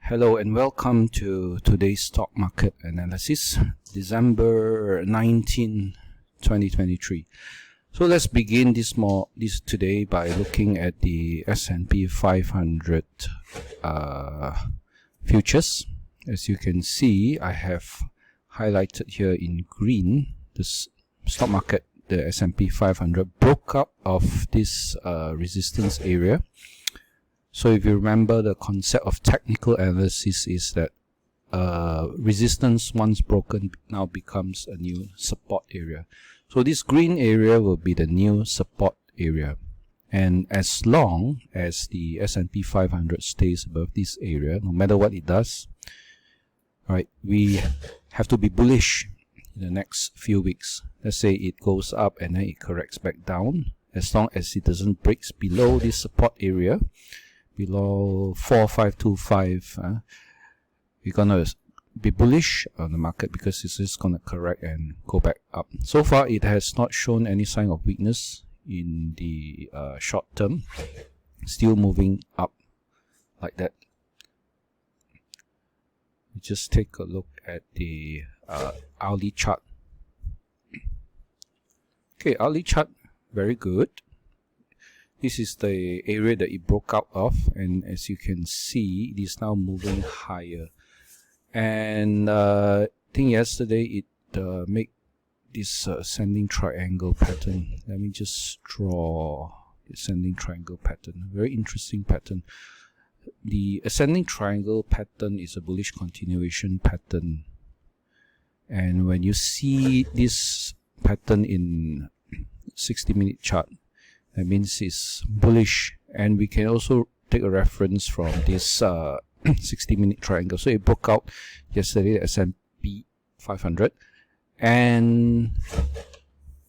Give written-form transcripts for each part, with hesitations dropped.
Hello and welcome to today's stock market analysis, December 19, 2023. So let's begin this today by looking at the S&P 500 futures. As you can see, I have highlighted here in green this stock market. The S&P 500 broke out of this resistance area. So if you remember, the concept of technical analysis is that resistance once broken now becomes a new support area. So this green area will be the new support area. And as long as the S&P 500 stays above this area, no matter what it does, right, we have to be bullish in the next few weeks. Let's say it goes up and then it corrects back down. As long as it doesn't break below this support area, below 4525, we're gonna be bullish on the market because it's just gonna correct and go back up. So far, it has not shown any sign of weakness in the short term, still moving up like that. Just take a look at the hourly chart. Okay, hourly chart, very good. This is the area that it broke out of, and as you can see, it is now moving higher. And I think yesterday it made this ascending triangle pattern. Let me just draw the ascending triangle pattern. Very interesting pattern. The ascending triangle pattern is a bullish continuation pattern. And when you see this pattern in 60-minute chart, that means it's bullish, and we can also take a reference from this 60-minute triangle. So it broke out yesterday, S&P 500, and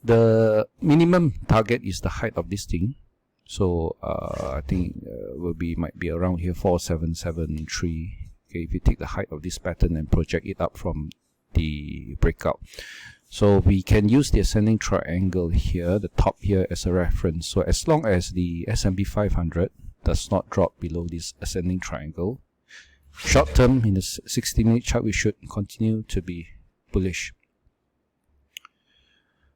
the minimum target is the height of this thing. So I think might be around here 4773. Okay, if you take the height of this pattern and project it up from the breakout. So we can use the ascending triangle here, the top here, as a reference. So as long as the S&P 500 does not drop below this ascending triangle, short term in the 60-minute chart, we should continue to be bullish.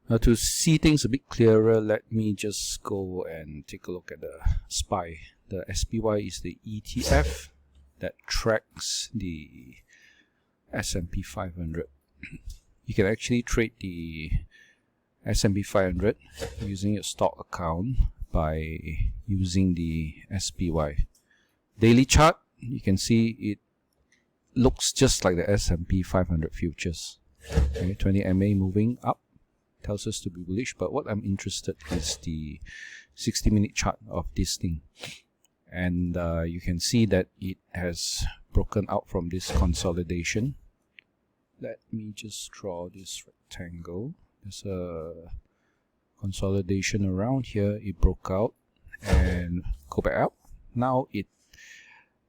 Now, to see things a bit clearer, let me just go and take a look at the SPY. The SPY is the ETF that tracks the S&P 500. You can actually trade the S&P 500 using a stock account by using the SPY. Daily chart, you can see it looks just like the S&P 500 futures. Okay, 20 MA moving up tells us to be bullish, but what I'm interested is the 60-minute chart of this thing. And you can see that it has broken out from this consolidation. Let me just draw this rectangle. There's a consolidation around here. It broke out and go back up. Now it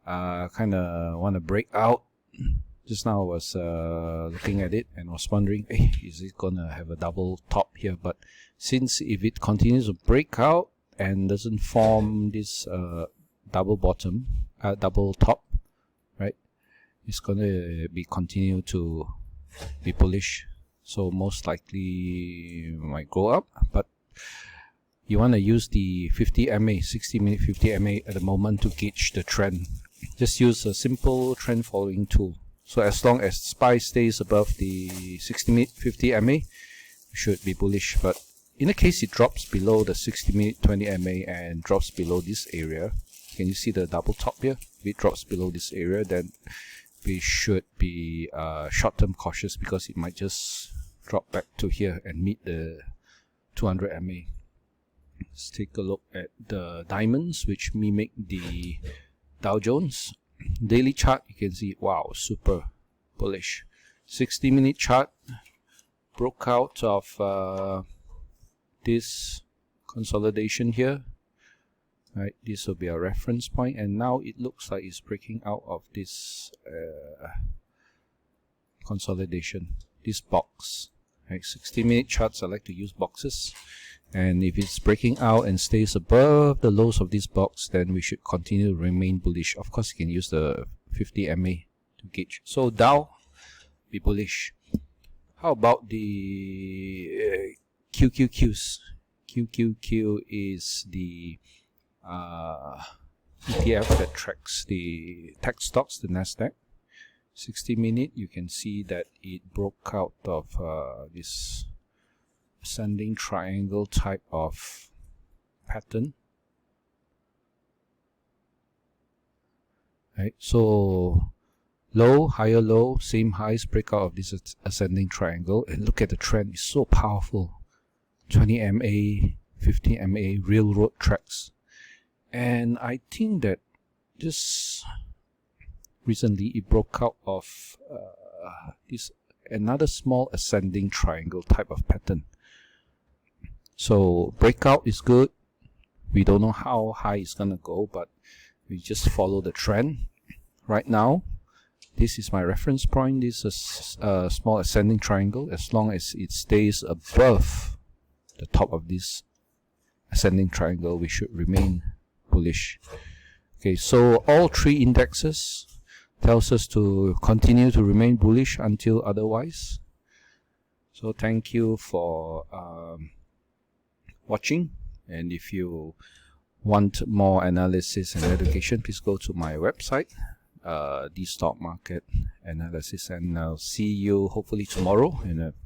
kind of want to break out. Just now I was looking at it and was wondering, hey, is it gonna have a double top here? But since if it continues to break out and doesn't form this double bottom, double top, right? It's gonna be continue to be bullish, so most likely might go up, but you want to use the 50 MA, 60-minute 50 MA at the moment to gauge the trend. Just use a simple trend following tool. So as long as SPY stays above the 60-minute 50 MA, you should be bullish. But in the case it drops below the 60-minute 20 MA and drops below this area, can you see the double top here? If it drops below this area, then we should be short-term cautious because it might just drop back to here and meet the 200 MA. Let's take a look at the diamonds, which mimic the Dow Jones. Daily chart, you can see, wow, super bullish. 60-minute chart broke out of this consolidation here. Right, this will be a reference point, and now it looks like it's breaking out of this consolidation, this box. Right, 60-minute charts, I like to use boxes, and if it's breaking out and stays above the lows of this box, then we should continue to remain bullish. Of course, you can use the 50 MA to gauge. So Dow, be bullish. How about the QQQs? QQQ is the ETF that tracks the tech stocks, the Nasdaq. 60-minute, you can see that it broke out of this ascending triangle type of pattern. Right, so low, higher low, same highs, breakout of this ascending triangle, and look at the trend, it's so powerful. 20 MA, 50 MA, railroad tracks. And I think that just recently it broke out of this another small ascending triangle type of pattern. So breakout is good. We don't know how high it's gonna go, but we just follow the trend. Right now, this is my reference point. This is a small ascending triangle. As long as it stays above the top of this ascending triangle, we should remain bullish. Okay, so all three indexes tells us to continue to remain bullish until otherwise. So thank you for watching, and if you want more analysis and education, please go to my website, the stock market analysis, and I'll see you hopefully tomorrow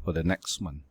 for the next one.